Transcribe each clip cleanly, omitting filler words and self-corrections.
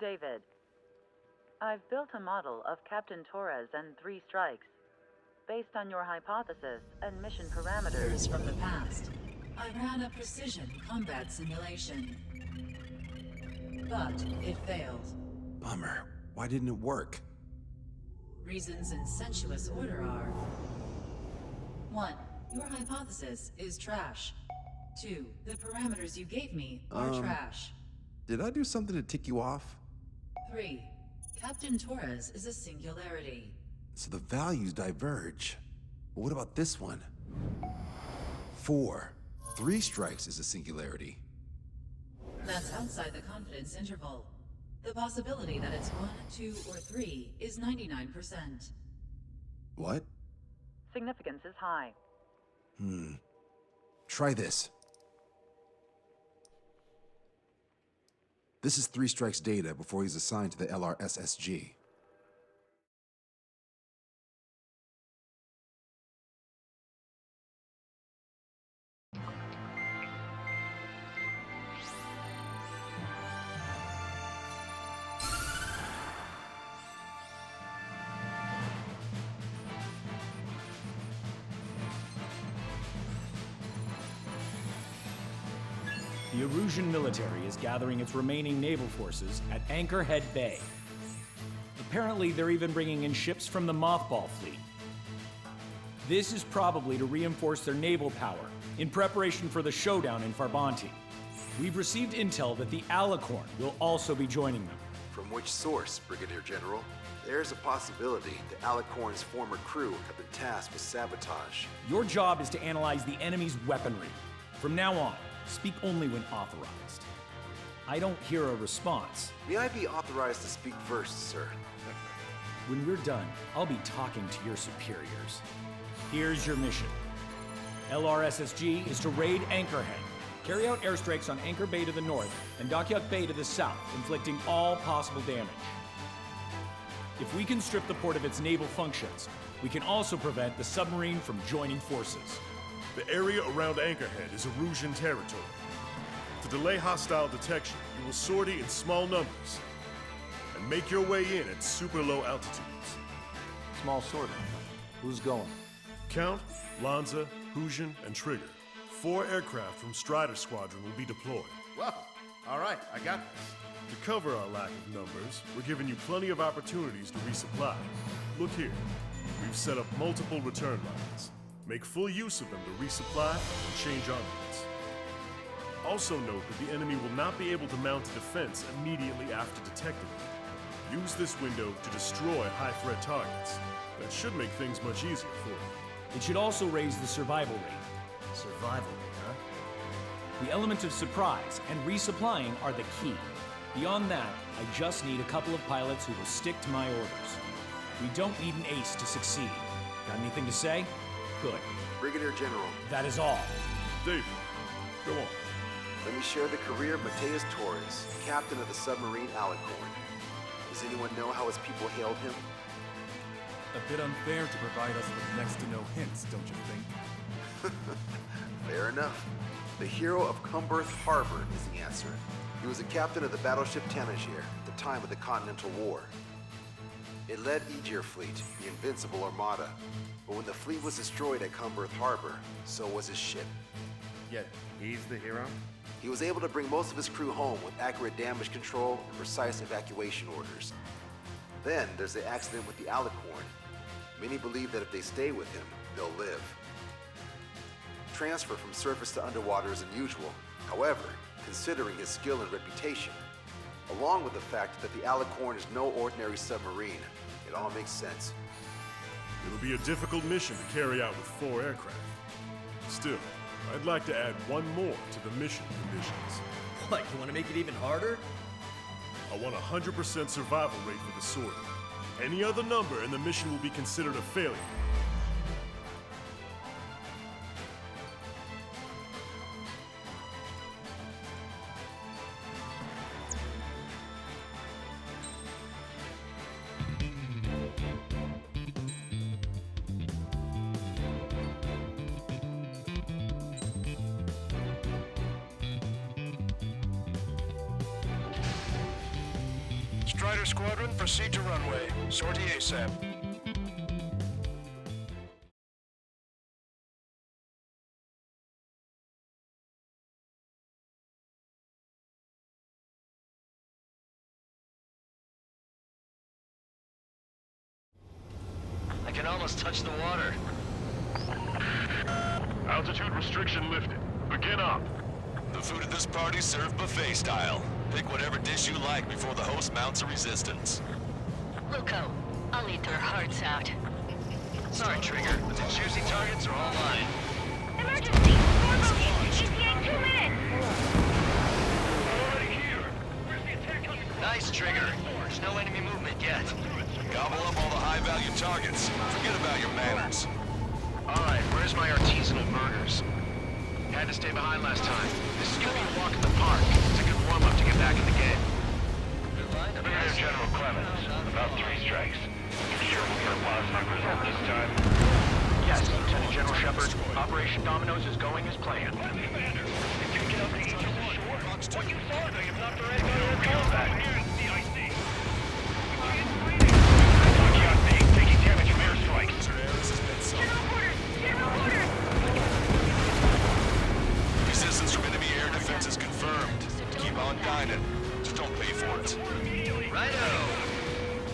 David. I've built a model of Captain Torres and 3 strikes. Based on your hypothesis and mission parameters... Years from the past, I ran a precision combat simulation. But it failed. Bummer. Why didn't it work? Reasons in sensuous order are... 1. Your hypothesis is trash. 2. The parameters you gave me are trash. Did I do something to tick you off? 3. Captain Torres is a singularity. So the values diverge. But what about this one? 4. 3 strikes is a singularity. That's outside the confidence interval. The possibility that it's 1, 2, or 3 is 99%. What? Significance is high. Try this. This is 3 strikes data before he's assigned to the LRSSG. The Erusian military is gathering its remaining naval forces at Anchorhead Bay. Apparently, they're even bringing in ships from the Mothball fleet. This is probably to reinforce their naval power in preparation for the showdown in Farbanti. We've received intel that the Alicorn will also be joining them. From which source, Brigadier General? There's a possibility the Alicorn's former crew have been tasked with sabotage. Your job is to analyze the enemy's weaponry. From now on, speak only when authorized. I don't hear a response. May I be authorized to speak first, sir? When we're done, I'll be talking to your superiors. Here's your mission. LRSSG is to raid Anchorhead, carry out airstrikes on Anchor Bay to the north and Dockyuk Bay to the south, inflicting all possible damage. If we can strip the port of its naval functions, we can also prevent the submarine from joining forces. The area around Anchorhead is Erusian territory. To delay hostile detection, you will sortie in small numbers and make your way in at super low altitudes. Small sorting. Who's going? Count, Lanza, Hujan, and Trigger. 4 aircraft from Strider Squadron will be deployed. Well, all right, I got this. To cover our lack of numbers, we're giving you plenty of opportunities to resupply. Look here, we've set up multiple return lines. Make full use of them to resupply and change armaments. Also note that the enemy will not be able to mount a defense immediately after detecting it. Use this window to destroy high-threat targets. That should make things much easier for you. It should also raise the survival rate. Survival rate, huh? The element of surprise and resupplying are the key. Beyond that, I just need a couple of pilots who will stick to my orders. We don't need an ace to succeed. Got anything to say? Good. Brigadier General. That is all. David, go on. Let me share the career of Mateus Torres, captain of the submarine Alicorn. Does anyone know how his people hailed him? A bit unfair to provide us with next to no hints, don't you think? Fair enough. The hero of Cumberth Harbor is the answer. He was a captain of the battleship Tanager at the time of the Continental War. It led Aegir Fleet, the Invincible Armada. But when the fleet was destroyed at Cumberth Harbor, so was his ship. Yet, he's the hero? He was able to bring most of his crew home with accurate damage control and precise evacuation orders. Then there's the accident with the Alicorn. Many believe that if they stay with him, they'll live. Transfer from surface to underwater is unusual. However, considering his skill and reputation, along with the fact that the Alicorn is no ordinary submarine, it all makes sense. It'll be a difficult mission to carry out with 4 aircraft. Still, I'd like to add one more to the mission conditions. What, you want to make it even harder? I want a 100% survival rate for the sortie. Any other number and the mission will be considered a failure. Clear squadron, proceed to runway. Sortie ASAP. I can almost touch the water. Altitude restriction lifted. Begin up. The food at this party served buffet style. Pick whatever dish you like before the host mounts a resistance. Luco, I'll eat their hearts out. Sorry, Trigger, but the juicy targets are all mine. Emergency! Storm bogey! ETA 2 minutes! Already here! Where's the attack coming from? Nice, Trigger. There's no enemy movement yet. Gobble up all the high-value targets. Forget about your manners. Alright, where's my artisanal burgers? Had to stay behind last time. This is gonna be a walk in the park. It's a good warm-up to get back in the game. Brigadier General Clemens, about 3 strikes. You sure we'll get a positive result this time? Yes, Lieutenant General Shepard. Operation Dominoes is going as planned. Commander, if you get up to Aegis ashore, what you saw, they have not already got over combat. CIC. Taking damage from airstrikes. General orders! General orders! Resistance from enemy air defense is confirmed. Keep on dining. Just don't pay for it. Righto!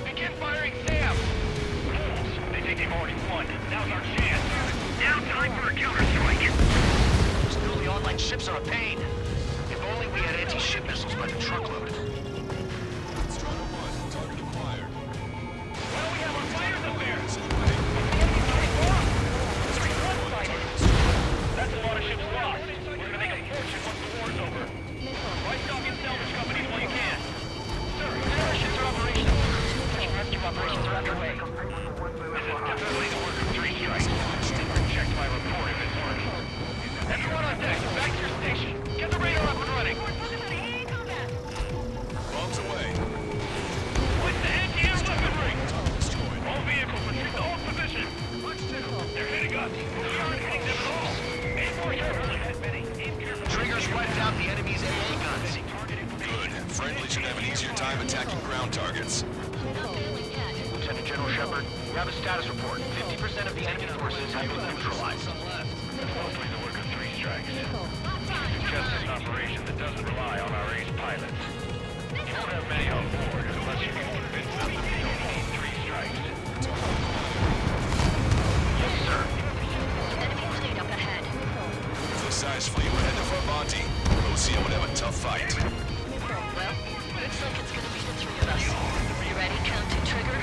Begin firing Sam! Fools! They think they've already won. Now's our chance. Now time for a counterstrike. Those newly online ships are a pain. If only we had anti-ship missiles by the truckload. Strider 1, target acquired. Well, we have our fires up there. That's a lot of ships lost. We're gonna make a fortune once the war's over. Why stop your salvage companies while you can? Sir, our ships are operational. Search and rescue operations are underway. This is definitely the work of 3 strikes. Check my report if it's working. Everyone on deck, back to your station. Get the radar up and running. Bombs away. With the anti-air weaponry. All vehicles retreat to hold position. They're hitting us. We aren't hitting them at all. Aim more carefully. Triggers wiped out the enemy's AA guns. Good. Friendly should have an easier time attacking ground targets. Lieutenant General Shepard, we have a status report. 50% of the enemy forces have been neutralized. Mostly the work of 3 strikes. Just an operation that doesn't rely on our ace pilots. You won't have many on board unless you can convince them that they don't need 3 strikes. Yes, sir. Enemy fleet up ahead. For the size fleet, we're heading for Monty. OCM would have a tough fight. Well, looks like it's gonna be the 3 of us. You ready, Captain Trigger?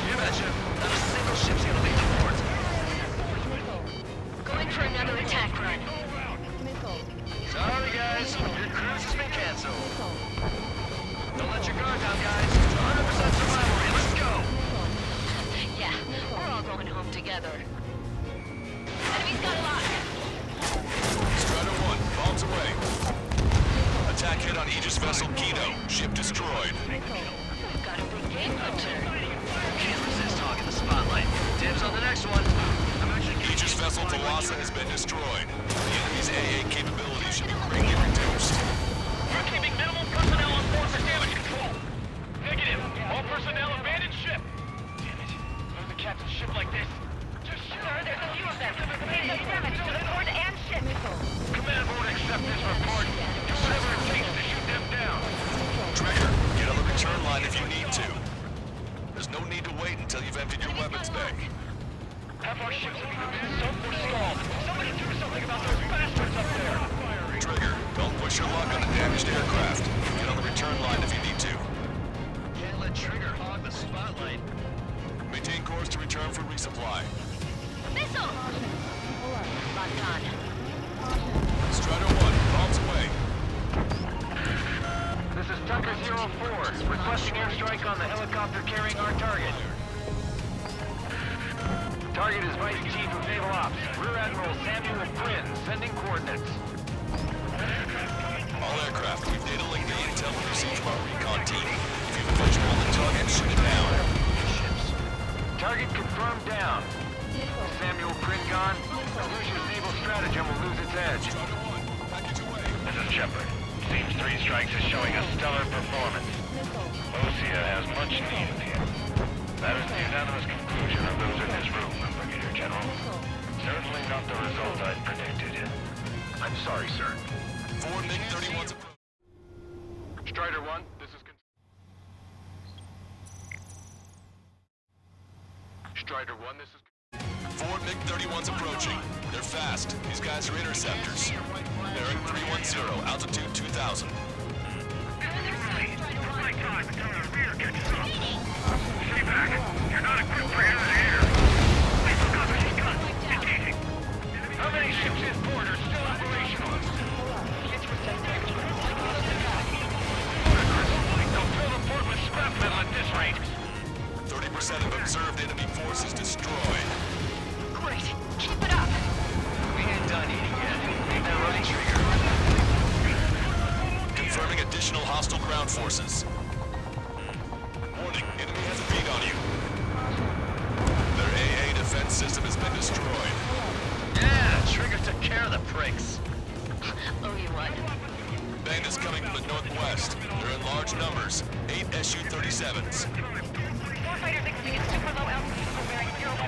You betcha. Not a single ship's gonna leave the port. Going for another attack run. Sorry, guys. Your cruise has been canceled. Don't let your guard down, guys. 100% survival rate. Let's go. Yeah, we're all going home together. Enemy's got a lock. Strider 1, bombs away. Attack hit on Aegis vessel Kino. Ship destroyed. We've got a big game hunter. Can't resist hogging the spotlight. Dibs on the next one. Aegis vessel Thalassa has been destroyed. The enemy's AA capabilities should be greatly reduced. We're keeping minimum personnel on board for damage control. Negative. All personnel abandon ship. Damn it. Why the captain ship like this? Just shoot. Sir, there's a few of them. They've done damage to the port and ship. Command won't accept this report. Do whatever it takes to shoot them down. Trigger, get on the return line if you need to. There's no need to wait until you've emptied your weapons bag. Have our ships either sunk or stalled. Somebody do something about those bastards up there. Trigger, don't push your luck on a damaged aircraft. Get on the return line if you need to. Can't let Trigger hog the spotlight. Maintain course to return for resupply. Missile! Locked on. Strider 1, bombs away. This is Tucker 04, requesting airstrike on the helicopter carrying our target. Target is Vice Chief of Naval Ops, Rear Admiral Samuel Quinn, sending coordinates. All aircraft, we've data linked the intel we received from our recon team. If you have a visual on the target, shoot it down. Target confirmed down. Samuel Quinn gone. Illusion's naval stratagem will lose its edge. Strider 1, package away. This is Shepard. Seems 3 strikes is showing a stellar performance. Osea has much need of you. That is the unanimous conclusion of those in this room, Brigadier General. Certainly not the result I'd predicted. I'm sorry, sir. 4 MiG-31s Strider 1, this is... Strider 1, this is... 4 MiG-31s approaching. They're fast. These guys are interceptors. Bearing 310, altitude 2000. Right time until the rear catches up. Stay back. You're not equipped for air-to-air. Wait for cover. She's gun. Engaging. How many ships in port are still operational? They'll fill the port with scrap metal at this rate. 30% of observed enemy forces destroyed. Great. Keep it up. We ain't done eating yet. Ain't that right, Trigger? Confirming additional hostile ground forces. Warning, enemy has a beat on you. Their AA defense system has been destroyed. Yeah, Trigger took care of the pricks. Oh, you won. Bandits coming from the northwest. They're in large numbers. 8 Su-37s. Warfighter thinks we get super low altitude for bearing 0.5.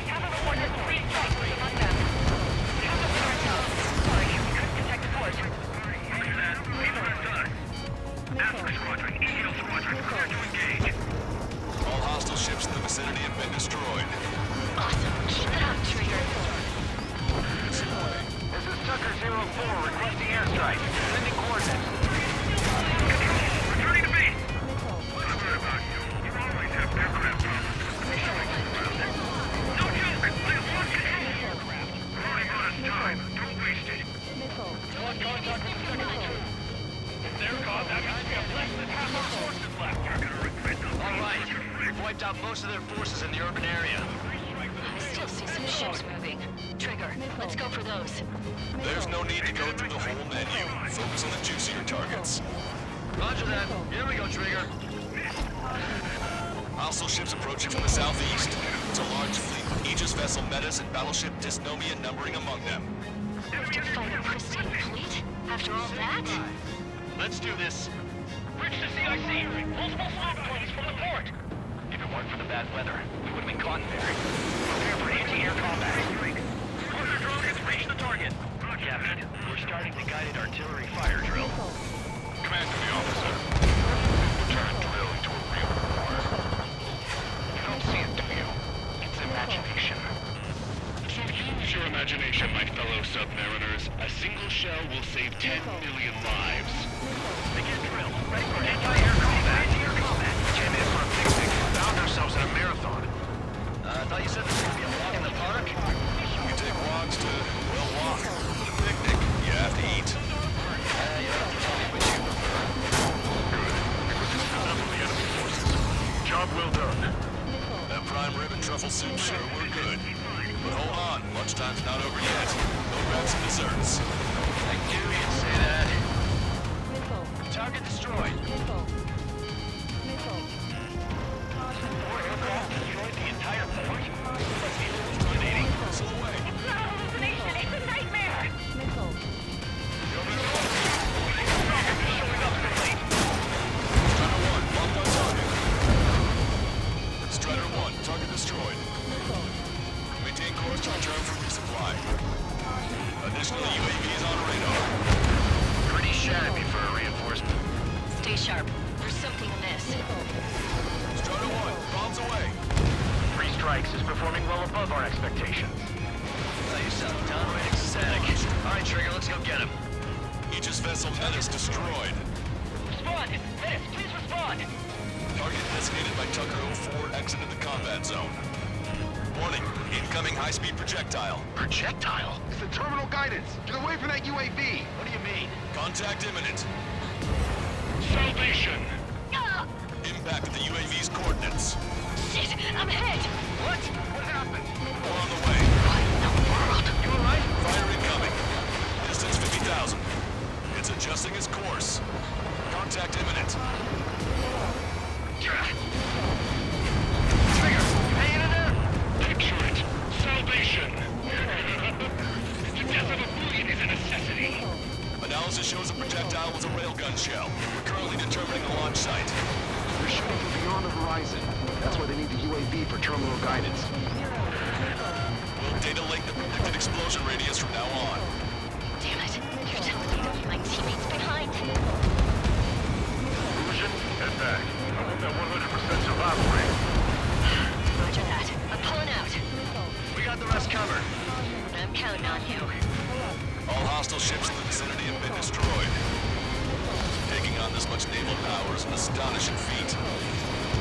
Have a report that 3 strikes among them. Have a ourselves. Sorry, we couldn't detect the port. Alpha Squadron, Eagle Squadron, clear to engage. All hostile ships in the vicinity have been destroyed. Awesome. Keep it up, Trigger. This is Tucker 04 requesting airstrike. Sending coordinates. Returning to base. I've heard about you. You always have aircraft problems. No joke. I want you to have an aircraft. We're running out of time. Don't waste it. One contact with Secretary 2. If they're gone, that means we have less than half our forces left. You're gonna regret the... All right. We've wiped out most of their forces in the urban area. I still see some ships moving. Trigger, let's go for those. There's no need to go through the whole menu. Focus on the juicier targets. Roger that. Here we go, Trigger. Hostile ships approaching from the southeast. It's a large fleet with Aegis vessel Metis and battleship Dysnomia numbering among them. To fight a pristine fleet? After all that? Let's do this. Bridge to CIC. Multiple flag planes from the port. If it weren't for the bad weather, we would have been caught in there. Prepare for anti-air combat. Quarter drone has reached the target. Captain, we're starting the guided artillery fire drill. Command to the officer. Turn drill into a real war. You don't see it, do you? It's imagination. So use your imagination, my fellow submariners. A single shell will save 10 million lives. Begin drill. Ready for anti-air combat. Anti-air combat. 10 minutes for a picnic. Found ourselves in a marathon. I thought you said this was gonna be a walk in the park. You take walks to, well, walk. With a picnic, you have to eat. You don't have to tell me what you prefer. Good. It was just enough of the enemy forces. Job well done. That prime rib and truffle soup sure were good. But hold on, lunchtime's not over yet. Go grab some desserts. I knew you'd say that. Target destroyed. Four aircraft destroyed the entire port. Hallucinating. Missile away. It's not a hallucination, it's a nightmare! Showing up too late. Strider 1, locked on target. Strider 1, target destroyed. Maintain course to return for resupply. Additional UAVs on radar. Pretty shabby for a reinforcement. Stay sharp. There's something amiss. Strider 1, bombs away. 3 strikes is performing well above our expectations. Oh, you sound downright ecstatic. All right, Trigger, let's go get him. Aegis vessel Metis destroyed. Respond! Menace, please respond! Target designated by Tucker 04 exited the combat zone. Warning, incoming high-speed projectile. Projectile? It's the terminal guidance. Get away from that UAV. What do you mean? Contact imminent. Salvation! Impact at the UAV's coordinates. Shit, I'm hit! What? What happened? More on the way. What in the world? You alright? Fire incoming. Distance 50,000. It's adjusting its course. Contact imminent. Trigger, hanging in there? Picture it. Salvation! The death of a bullion is a necessity. Analysis shows the projectile was a railgun shell. We're currently determining determining the launch site. They're shooting from beyond the horizon. That's why they need the UAV for terminal guidance. We'll data link the predicted explosion radius from now on. Damn it. You're telling me to leave my teammates behind. Illusion, head back. I want that 100% survival rate. Roger that. I'm pulling out. We got the rest covered. I'm counting on you. All hostile ships in the vicinity have been destroyed. Taking on this much naval power is an astonishing feat.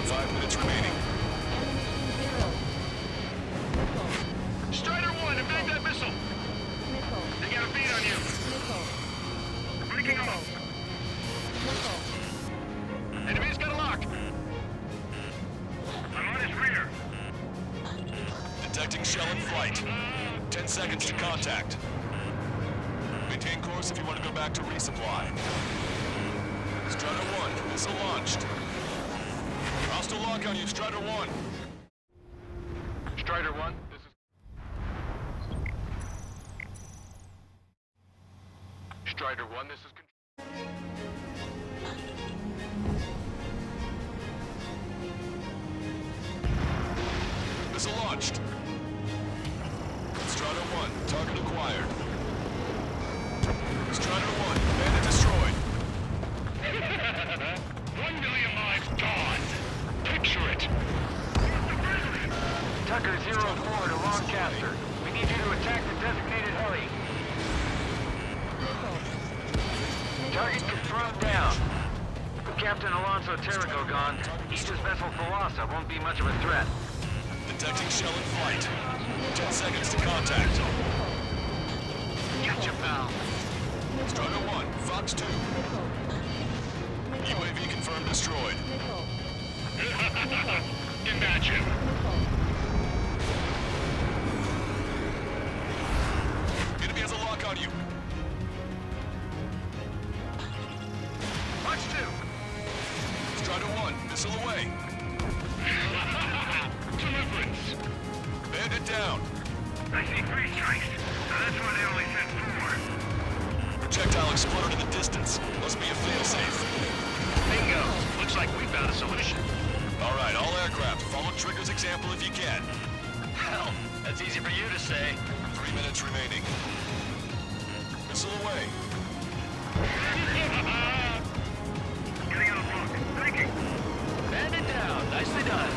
5 minutes remaining. Strider 1, evade that missile. They got a beat on you. Breaking off. Enemy's got a lock. I'm on his rear. Detecting shell in flight. 10 seconds to contact. Maintain course if you want to go back to resupply. Strider 1, missile launched. Hostile lock on you, Strider 1. Strider 1, this is... Strider 1, this is... Missile launched. Strider 1, target acquired. Strider 1, bandit destroyed. 1 million lives gone. Picture it. Tucker 04 to Lancaster. We need you to attack the designated heli. Target confirmed down. Captain Alonso Terrigo gone. Aegis vessel Thalassa won't be much of a threat. Detecting shell in flight. 10 seconds to contact. Gotcha, pal. Strider 1, Fox 2. UAV confirmed destroyed. Imagine. Enemy has a lock on you. Fox 2. Strider 1, missile away. Deliverance. Bandit down. I see 3 strikes. Now that's why they only sent 4. Projectile exploded in the distance. Must be a failsafe. Bingo. Looks like we found a solution. All right, all aircraft, follow Trigger's example if you can. Hell, that's easy for you to say. 3 minutes remaining. Missile away. Getting out of block. Thinking. Bandit down. Nicely done.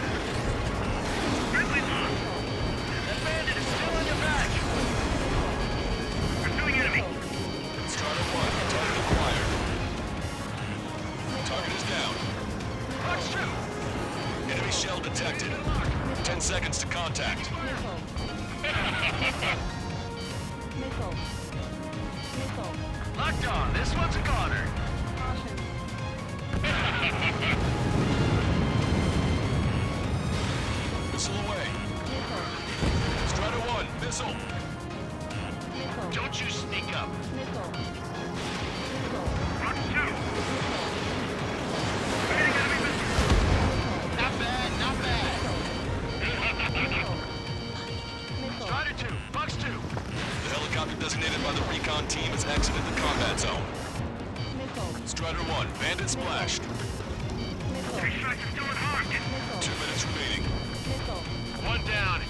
Friendly lock. That bandit is still on your back. Pursuing enemy. Strider 1, target acquired. Target is down. Fox 2. Enemy shell detected. 10 seconds to contact. Locked on. This one's a goner. Missile away. Strider 1, missile. Don't you sneak up. Fox 2. Fighting enemy missile. Not bad, not bad. Strider 2, Fox 2. The helicopter designated by the recon team has exited the combat zone. Strider 1, bandit splashed. 3 strikes are still unharmed. 2 minutes remaining. 1 down.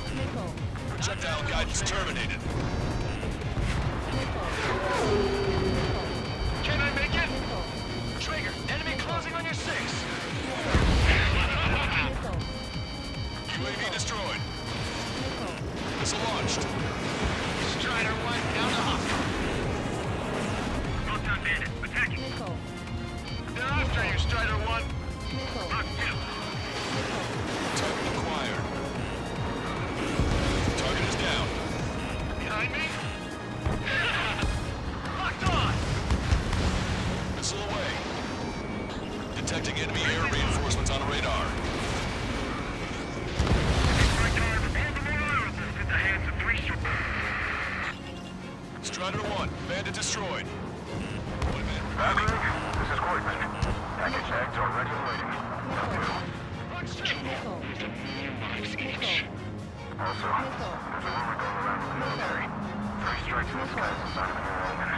Projectile guidance terminated. Can I make it? Trigger, enemy closing on your 6. UAV destroyed. Missile launched. Strider 1 down the hop. Both down bandit. Attacking. They're after you, Strider 1. Fox 2. Target acquired. Target is down. Behind me? Locked on! Missile away. Detecting enemy air reinforcements on radar. Strike guard for Baltimore Island. In the hands of 3 strikes. Strider 1, bandit destroyed. 1 minute remaining. This is Courtman. Package tags are ready and waiting. Fox 2. Also, there's a rumor going around the military. 3 strikes in the sky is a sign of a new omen.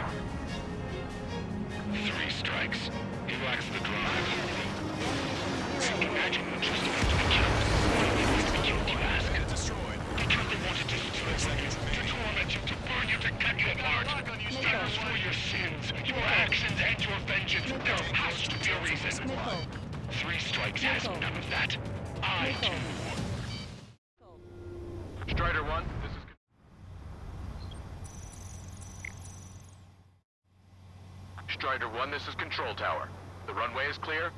3 strikes. He lacks the drive. resupply. 3 strikes has none of that. I do. Strider 1, this is... Strider 1, this is Control Tower. The runway is clear?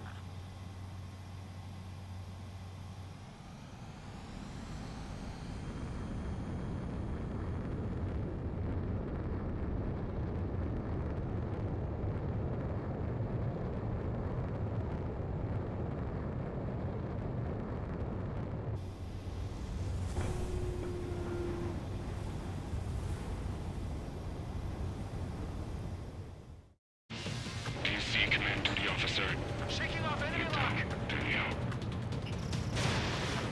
DC command duty officer. Shaking off enemy lock!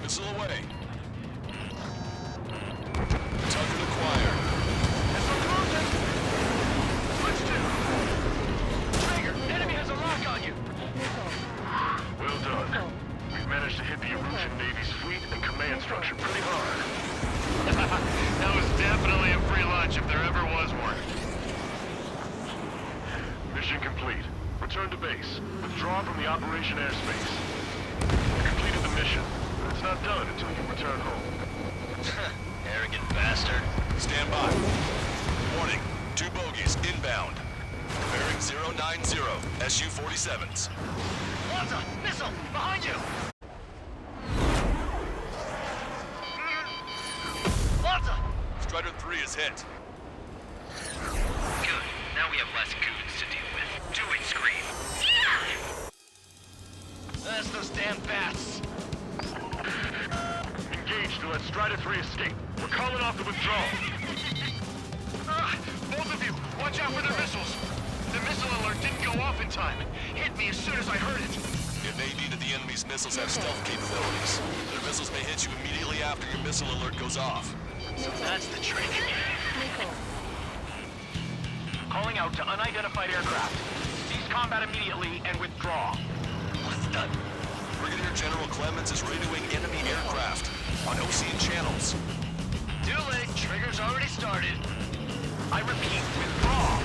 Missile away. Target acquired. Missile closing! Switch to! Trigger, enemy has a lock on you! Well done. We've managed to hit the Erusian Navy's fleet and command structure pretty hard. That was definitely a free lunch if there ever was one. Mission complete. Return to base. Withdraw from the operation airspace. You completed the mission, but it's not done until you return home. Arrogant bastard. Stand by. Warning. 2 bogies inbound. Bearing 090. SU-47s. Lanza! Missile! Behind you! Lanza! Strider 3 is hit. Good. Now we have less goons to deal with. Do it, Scream. That's those damn bats. Engage to let Strider 3 escape. We're calling off the withdrawal. Both of you, watch out for their missiles. The missile alert didn't go off in time. It hit me as soon as I heard it. It may be that the enemy's missiles have stealth capabilities. Their missiles may hit you immediately after your missile alert goes off. So that's the trick. Calling out to unidentified aircraft. Cease combat immediately and withdraw. What's done? Brigadier General Clemens is radioing enemy aircraft on Ocean channels. Too late. Trigger's already started. I repeat, withdraw.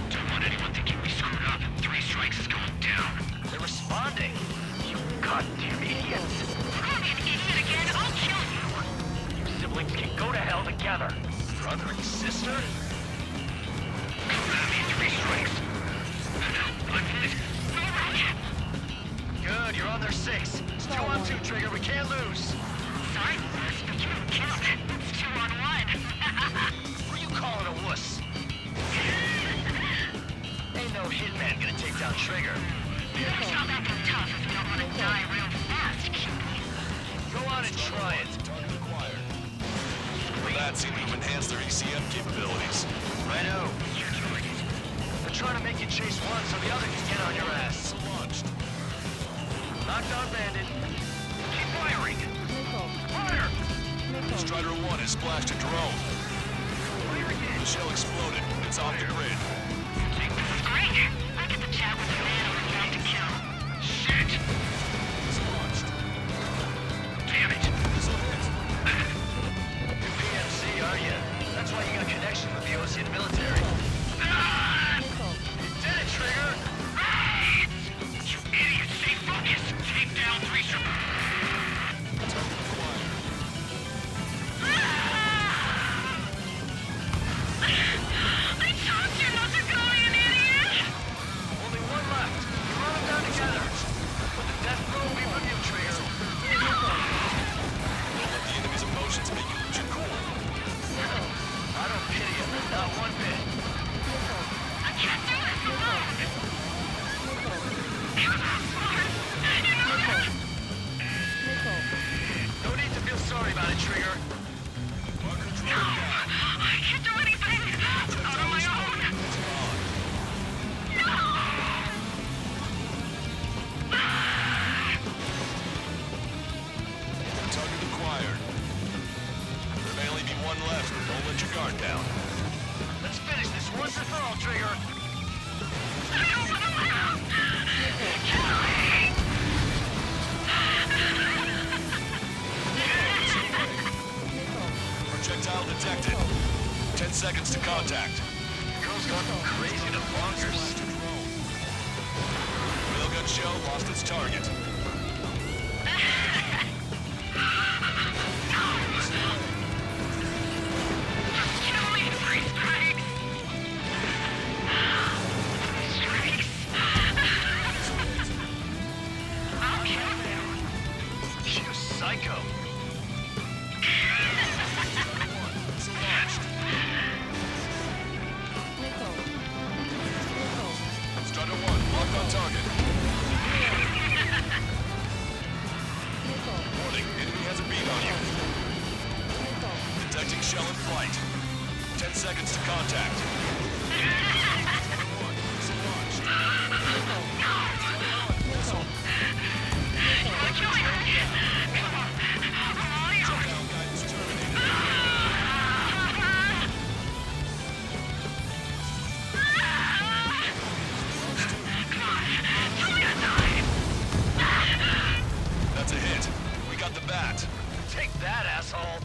Don't want anyone thinking we screwed up. 3 strikes is going down. They're responding. You goddamn idiots. Call me an idiot again, I'll kill you. You siblings can go to hell together. Brother and sister? Come at me, 3 strikes. I'm hit. Good, you're on their 6. It's 2 on 2, Trigger. We can't lose. Sorry, boss, but you don't count. It's 2 on 1. Who are you calling a wuss? Ain't no hitman gonna take down Trigger. It's not that tough if you don't want to die real fast, Go on and try it. Target acquired. That seemed to enhance their ECM capabilities. Righto. They're trying to make you chase one so the other can get on your ass. Launched. Knocked on Bandit. Keep firing. Fire! Strider 1 has splashed a drone. Fire again. The shell exploded. It's off the grid. Great. I get to chat with the man who was trying to kill. Shit! It's launched. Damn it! Missile hit. New PMC, are you? That's why you got connection with the Ocean military. You did it, Trigger! You idiot! Stay focused! Take down 3 strikes. Target acquired. I told you not to call me an idiot! Only one left. You run them down together. But the death blow will be from you, Trigger. Don't let the enemy's emotions make you lose your cool. I don't pity you, not one bit. I can't do this alone! No need to feel sorry about it, Trigger. I can't do anything! Not on my own! Target acquired. There may only be one left. Don't let your guard down. Let's finish this once and for all, Trigger. Projectile detected. 10 seconds to contact. Girl's gone crazy to bonkers. Railgun shell lost its target. Kill me, 3 strikes! Strikes! I'll kill you! You psycho. Missile launched. Strider 1, locked on target. Warning, enemy has a bead on you. Detecting shell in flight. 10 seconds to contact. Strider 1, missile launched. Missile. You're killing me! Come on! I'm all yours! Shutdown guidance terminated. That's a hit. We got the bat. Take that, asshole.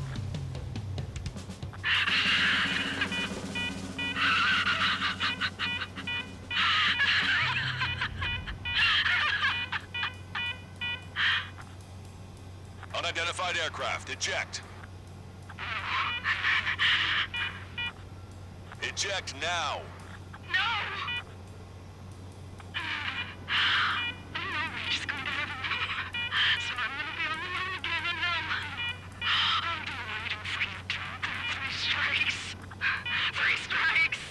Unidentified aircraft, eject. Eject now. No! Just going to have a room. So I'm gonna be on the run again and I'll be waiting for you to 3 strikes. 3 strikes!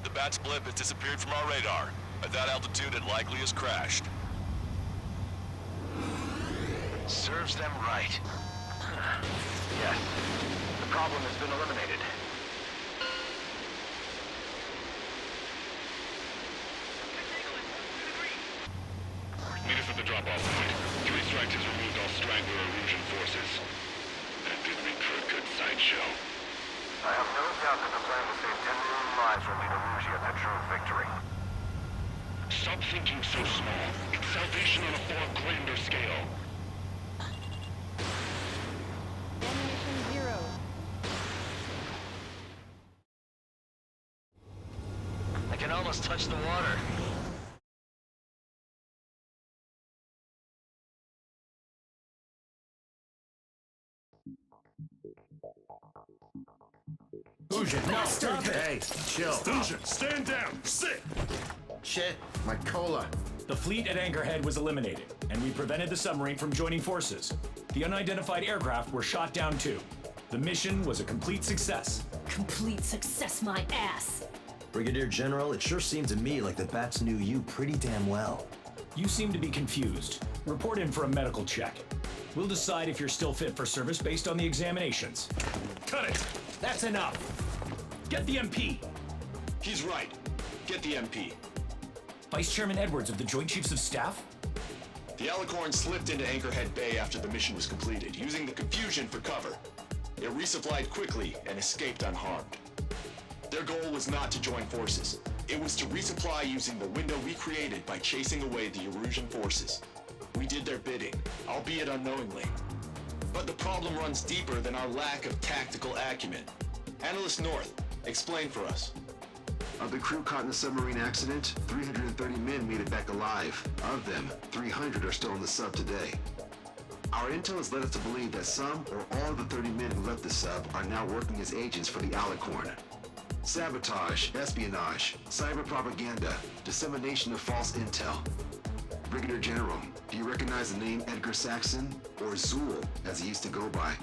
The bat's blip has disappeared from our radar. At that altitude, it likely has crashed. Serves them right. Yes. The problem has been eliminated. Meet us at the drop-off point. 3 strikes has removed all Strangler Erosion forces. That did make for a good sideshow. I have no doubt that the plan to save 10 million lives will lead Arugia to true victory. Stop thinking so small. It's salvation on a far grander scale. Ammunition 0. I can almost touch the water. Fusion, no, stop it! Hey, chill. Fusion, stand down! Sit! Shit, my cola. The fleet at Anchorhead was eliminated, and we prevented the submarine from joining forces. The unidentified aircraft were shot down too. The mission was a complete success. Complete success, my ass. Brigadier General, it sure seemed to me like the bats knew you pretty damn well. You seem to be confused. Report in for a medical check. We'll decide if you're still fit for service based on the examinations. Cut it! That's enough. Get the MP. He's right. Get the MP. Vice Chairman Edwards of the Joint Chiefs of Staff? The Alicorn slipped into Anchorhead Bay after the mission was completed, using the confusion for cover. It resupplied quickly and escaped unharmed. Their goal was not to join forces. It was to resupply using the window we created by chasing away the Erusian forces. We did their bidding, albeit unknowingly. But the problem runs deeper than our lack of tactical acumen. Analyst North, explain for us. Of the crew caught in the submarine accident, 330 men made it back alive. Of them, 300 are still on the sub today. Our intel has led us to believe that some or all of the 30 men who left the sub are now working as agents for the Alicorn. Sabotage, espionage, cyber propaganda, dissemination of false intel. Brigadier General, do you recognize the name Edgar Saxon, or Zool, as he used to go by?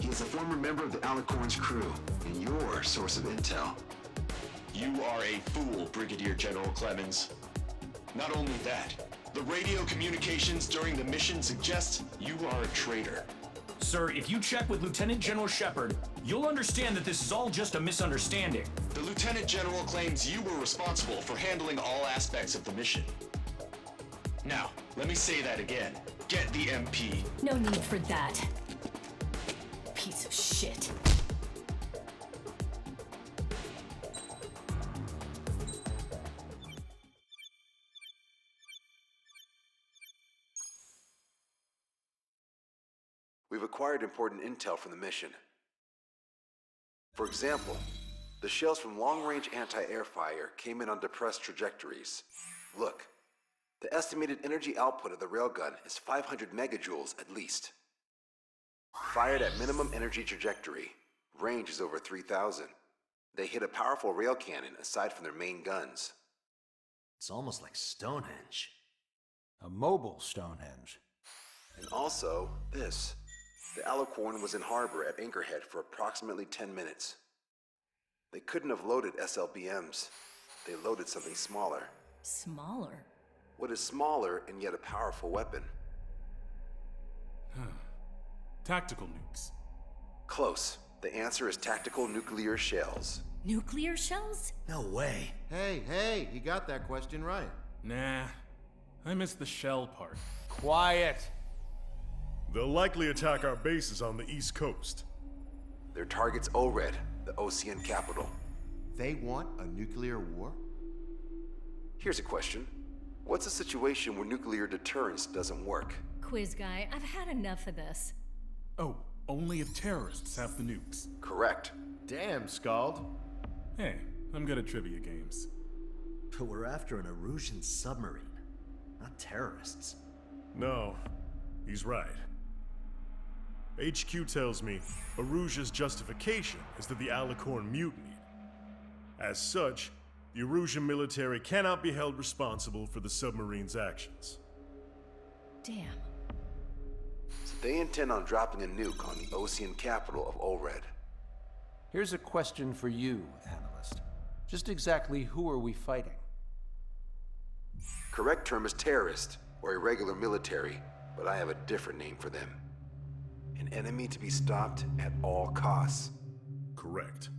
He is a former member of the Alicorn's crew, and your source of intel. You are a fool, Brigadier General Clemens. Not only that, the radio communications during the mission suggest you are a traitor. Sir, if you check with Lieutenant General Shepard, you'll understand that this is all just a misunderstanding. The Lieutenant General claims you were responsible for handling all aspects of the mission. Now, let me say that again. Get the MP. No need for that. Piece of shit. We've acquired important intel from the mission. For example, The shells from long-range anti-air fire came in on depressed trajectories. Look, the estimated energy output of the railgun is 500 megajoules at least. Fired at minimum energy trajectory, range is over 3,000. They hit a powerful rail cannon aside from their main guns. It's almost like Stonehenge. A mobile Stonehenge. And also, this. The Alicorn was in harbor at Anchorhead for approximately 10 minutes. They couldn't have loaded SLBMs. They loaded something smaller. Smaller? What is smaller and yet a powerful weapon? Tactical nukes. Close. The answer is tactical nuclear shells. Nuclear shells? No way. Hey, he got that question right. Nah, I missed the shell part. Quiet. They'll likely attack our bases on the East Coast. Their target's ORED, the Ocean capital. They want a nuclear war? Here's a question. What's a situation where nuclear deterrence doesn't work? Quiz guy, I've had enough of this. Oh, only if terrorists have the nukes. Correct. Damn, Scald. Hey, I'm good at trivia games. But we're after an Erusian submarine, not terrorists. No, he's right. HQ tells me Erusia's justification is that the Alicorn mutinied. As such, the Erusian military cannot be held responsible for the submarine's actions. Damn. So they intend on dropping a nuke on the Ocean capital of ORED. Here's a question for you, analyst. Just exactly who are we fighting? Correct term is terrorist, or irregular military, but I have a different name for them. An enemy to be stopped at all costs. Correct.